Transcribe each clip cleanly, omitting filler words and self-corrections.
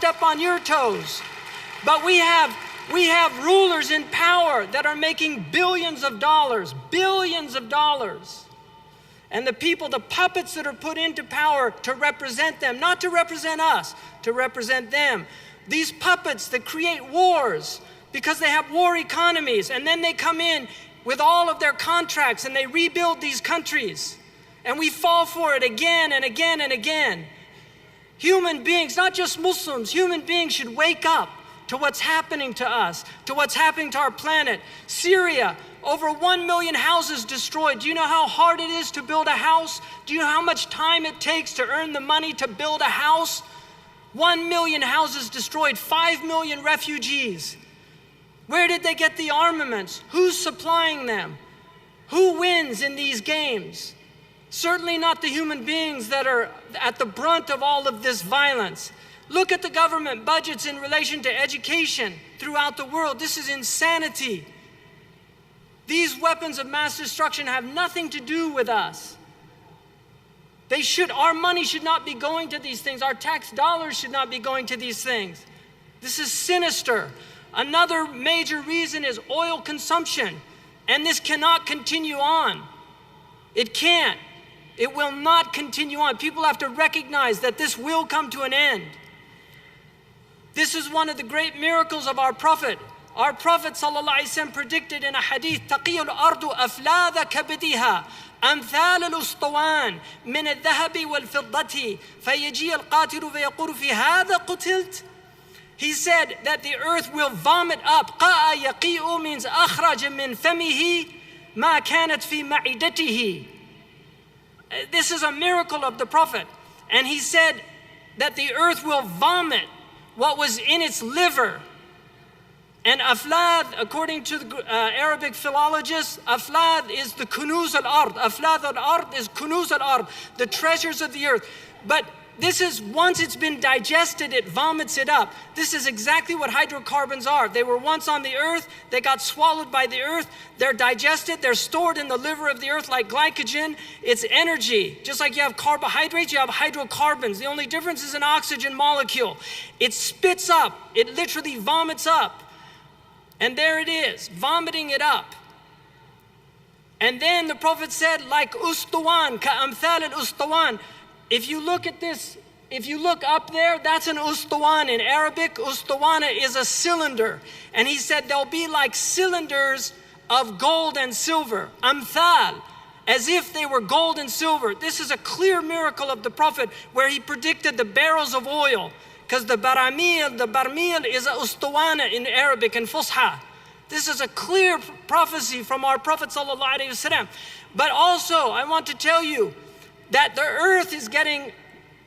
step on your toes. But we have rulers in power that are making billions of dollars. And the people, the puppets that are put into power to represent them, not to represent us, to represent them. These puppets that create wars because they have war economies, and then they come in with all of their contracts and they rebuild these countries. And we fall for it again and again and again. Human beings, not just Muslims, human beings should wake up to what's happening to us, to what's happening to our planet. Syria, over 1 million houses destroyed. Do you know how hard it is to build a house? Do you know how much time it takes to earn the money to build a house? 1 million houses destroyed, 5 million refugees. Where did they get the armaments? Who's supplying them? Who wins in these games? Certainly not the human beings that are at the brunt of all of this violence. Look at the government budgets in relation to education throughout the world. This is insanity. These weapons of mass destruction have nothing to do with us. Our money should not be going to these things. Our tax dollars should not be going to these things. This is sinister. Another major reason is oil consumption. And this cannot continue on. It can't. It will not continue on. People have to recognize that this will come to an end. This is one of the great miracles of our Prophet. Our Prophet ﷺ predicted in a hadith, تَقِيُّ الْأَرْضُ أَفْلَاذَ كَبِدِهَا أَمْثَالَ الْأُسْطُوَانِ مِنَ الذَّهَبِ وَالْفِضَّةِ فَيَجِيَ الْقَاتِلُ فَيَقُولُ فِي هَذَا قُتِلْتَ. He said that the earth will vomit up. قَاءَ يَقِيءُ means أَخْرَجَ مِنْ فَمِهِ مَا كَانَتْ فِي مَعِدَتِهِ. This is a miracle of the Prophet. And he said that the earth will vomit what was in its liver. And aflad, according to the Arabic philologists, aflad is the kunuz al-ard. Aflad al-ard is kunuz al-ard, the treasures of the earth. But this is, once it's been digested, it vomits it up. This is exactly what hydrocarbons are. They were once on the earth, they got swallowed by the earth, they're digested, they're stored in the liver of the earth like glycogen. It's energy. Just like you have carbohydrates, you have hydrocarbons. The only difference is an oxygen molecule. It spits up, it literally vomits up. And there it is, vomiting it up. And then the Prophet said, like ustuwan, ka'amthal al-ustuwan. If you look at this, if you look up there, that's an ustuwan. In Arabic, ustuwana is a cylinder. And he said they'll be like cylinders of gold and silver. Amthal, as if they were gold and silver. This is a clear miracle of the Prophet where he predicted the barrels of oil. Because the barmil is a ustuwana in Arabic and Fusha. This is a clear prophecy from our Prophet ﷺ. But also, I want to tell you that the earth is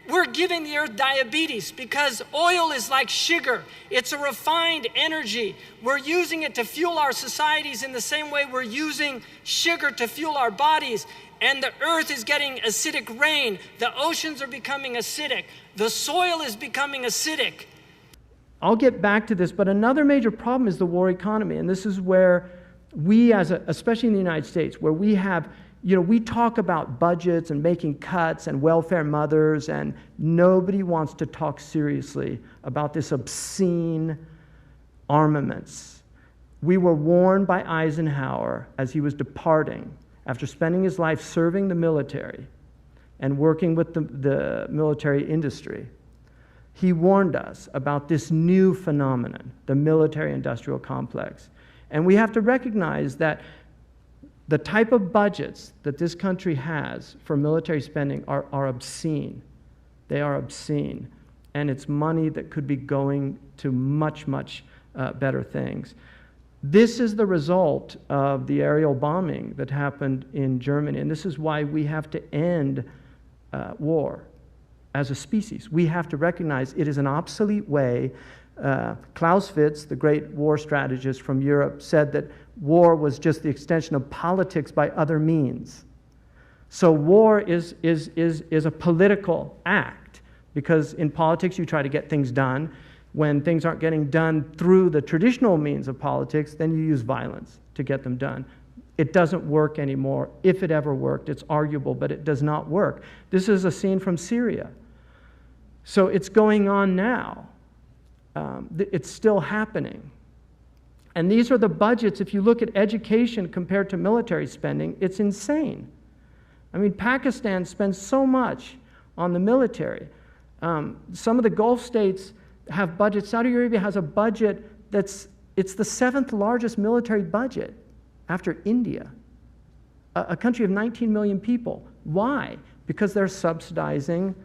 we're giving the earth diabetes because oil is like sugar. It's a refined energy. We're using it to fuel our societies in the same way we're using sugar to fuel our bodies. And the earth is getting acidic rain. The oceans are becoming acidic. The soil is becoming acidic. I'll get back to this, but another major problem is the war economy. And this is where we, especially in the United States, where we have, we talk about budgets and making cuts and welfare mothers, and nobody wants to talk seriously about this obscene armaments. We were warned by Eisenhower as he was departing after spending his life serving the military and working with the military industry. He warned us about this new phenomenon, the military-industrial complex. And we have to recognize that the type of budgets that this country has for military spending are obscene. They are obscene. And it's money that could be going to much, much better things. This is the result of the aerial bombing that happened in Germany. And this is why we have to end war as a species. We have to recognize it is an obsolete way. Clausewitz, the great war strategist from Europe, said that war was just the extension of politics by other means. So war is a political act, because in politics you try to get things done. When things aren't getting done through the traditional means of politics, then you use violence to get them done. It doesn't work anymore. If it ever worked, it's arguable, but it does not work. This is a scene from Syria. So it's going on now. It's still happening. And these are the budgets. If you look at education compared to military spending, it's insane. I mean, Pakistan spends so much on the military. Some of the Gulf states have budgets. Saudi Arabia has a budget it's the 7th largest military budget after India, a country of 19 million people. Why? Because they're subsidizing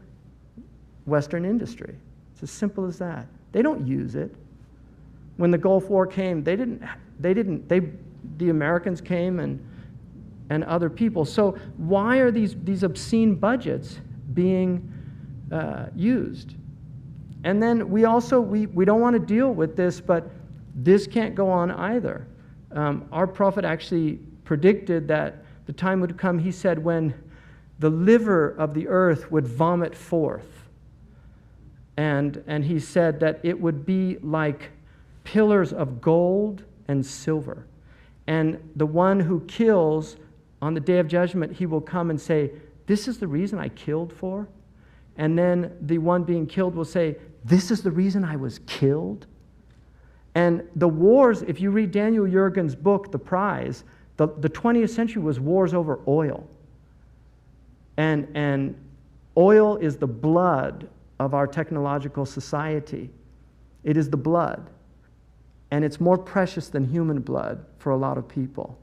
Western industry. It's as simple as that. They don't use it. When the Gulf War came, the Americans came and other people. So why are these obscene budgets being used? And then we don't want to deal with this, but this can't go on either. Our prophet actually predicted that the time would come, he said, when the liver of the earth would vomit forth. And he said that it would be like pillars of gold and silver. And the one who kills on the day of judgment, he will come and say, this is the reason I killed for? And then the one being killed will say, this is the reason I was killed? And the wars, if you read Daniel Yergin's book, The Prize, the 20th century was wars over oil. And oil is the blood of our technological society. It is the blood. And it's more precious than human blood for a lot of people.